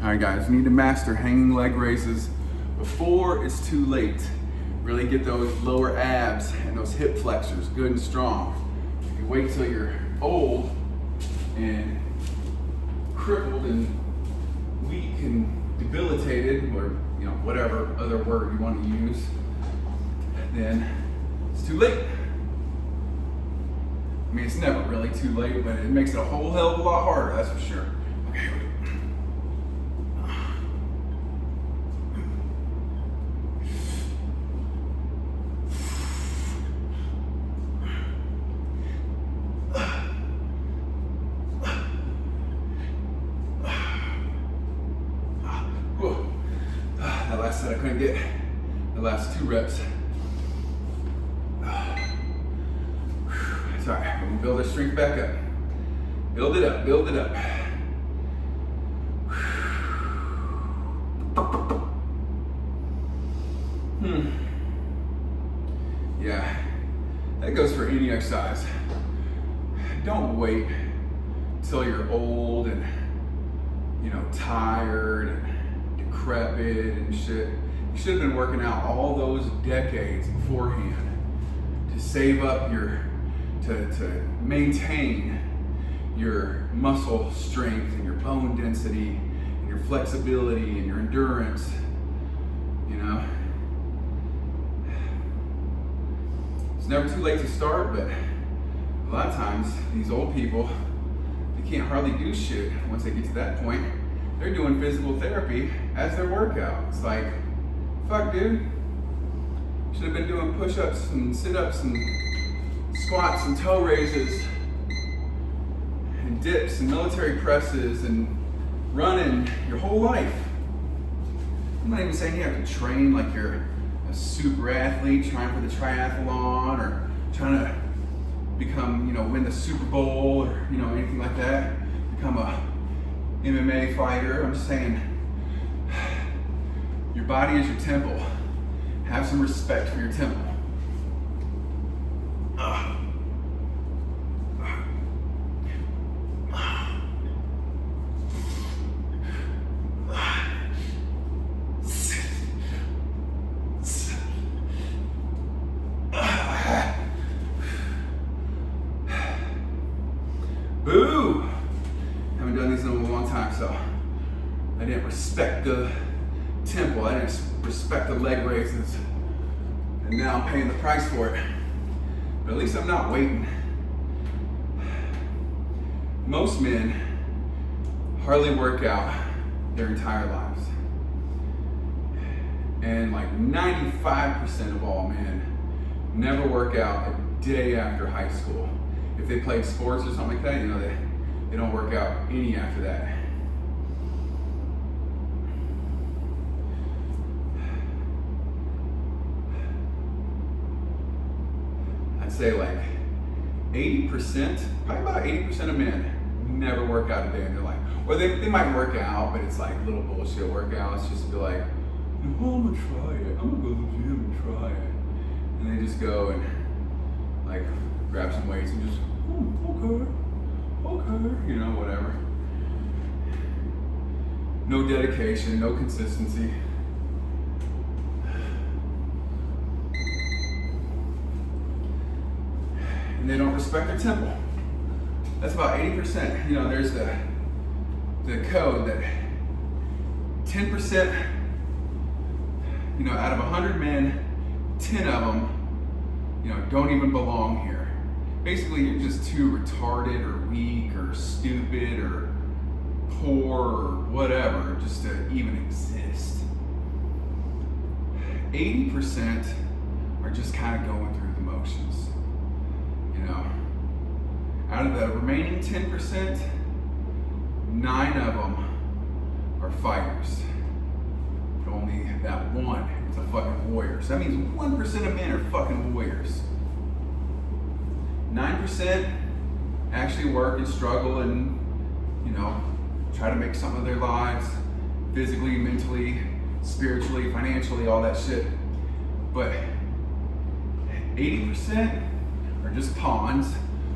All right, guys, you need to master hanging leg raises before it's too late. Really get those lower abs and those hip flexors good and strong. If you wait till you're old and crippled and weak and debilitated, or whatever other word you want to use, then it's too late. I mean, it's never really too late, but it makes it a whole hell of a lot harder, that's for sure. Okay. That last set I couldn't get the last 2 reps. It's all right, we're gonna build our strength back up. Build it up, build it up. Yeah, that goes for any exercise. Don't wait till you're old and tired and decrepit and shit. You should have been working out all those decades beforehand to save up to maintain your muscle strength and your bone density and your flexibility and your endurance. It's never too late to start, but a lot of times these old people, they can't hardly do shit once they get to that point. They're doing physical therapy as their workout. It's like, fuck, dude. Should have been doing push-ups and sit-ups and squats and toe raises and dips and military presses and running your whole life. I'm not even saying you have to train like you're a super athlete trying for the triathlon or trying to become, win the Super Bowl or, anything like that. Become a MMA fighter. I'm just saying, your body is your temple. Have some respect for your temple. Boo! Haven't done these in a long time, so I didn't respect the tempo. I didn't respect the leg raises, and now I'm paying the price for it. But at least I'm not waiting. Most men hardly work out their entire lives, and like 95% of all men never work out a day after high school. If they played sports or something like that, they don't work out any after that. I'd say like 80%, probably about 80% of men never work out a day in their life. Or they might work out, but it's like little bullshit workouts just to be like, I'm gonna try it. I'm gonna go to the gym and try it. And they just go and like grab some weights and just, okay, whatever. No dedication, no consistency. And they don't respect their temple. That's about 80%. There's the code that 10%, out of 100 men, 10 of them, don't even belong here. Basically, you're just too retarded or weak or stupid or poor or whatever just to even exist. 80% are just kind of going through the motions. Out of the remaining 10%, 9 of them are fighters. But only that one is a fucking warrior. So that means 1% of men are fucking warriors. 9% actually work and struggle and, try to make something of their lives, physically, mentally, spiritually, financially, all that shit. But 80% are just pawns,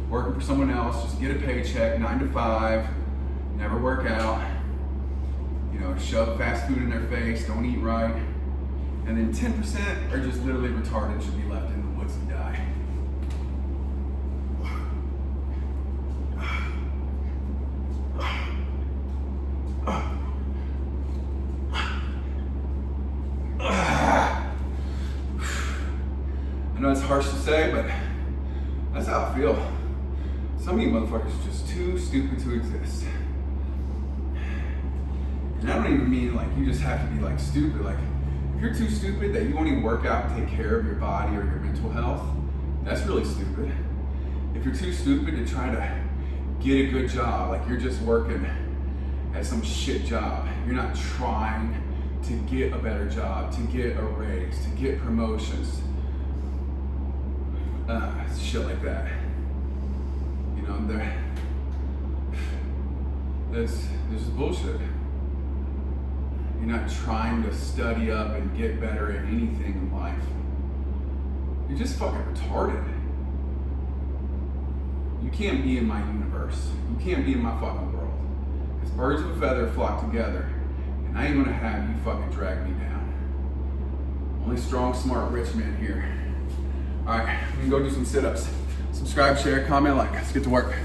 working for someone else, just get a paycheck, 9 to 5, never work out, shove fast food in their face, don't eat right. And then 10% are just literally retarded and should be left in the woods and die. I know it's harsh to say, but that's how I feel. Some of you motherfuckers are just too stupid to exist. And I don't even mean like you just have to be like stupid. Like if you're too stupid that you won't even work out and take care of your body or your mental health, that's really stupid. If you're too stupid to try to get a good job, like you're just working at some shit job, you're not trying to get a better job, to get a raise, to get promotions, shit like that. You know, this is bullshit. You're not trying to study up and get better at anything in life. You're just fucking retarded. You can't be in my universe. You can't be in my fucking world. Because birds of a feather flock together, and I ain't gonna have you fucking drag me down. Only strong, smart, rich men here. All right, we can go do some sit-ups. Subscribe, share, comment, like. Let's get to work.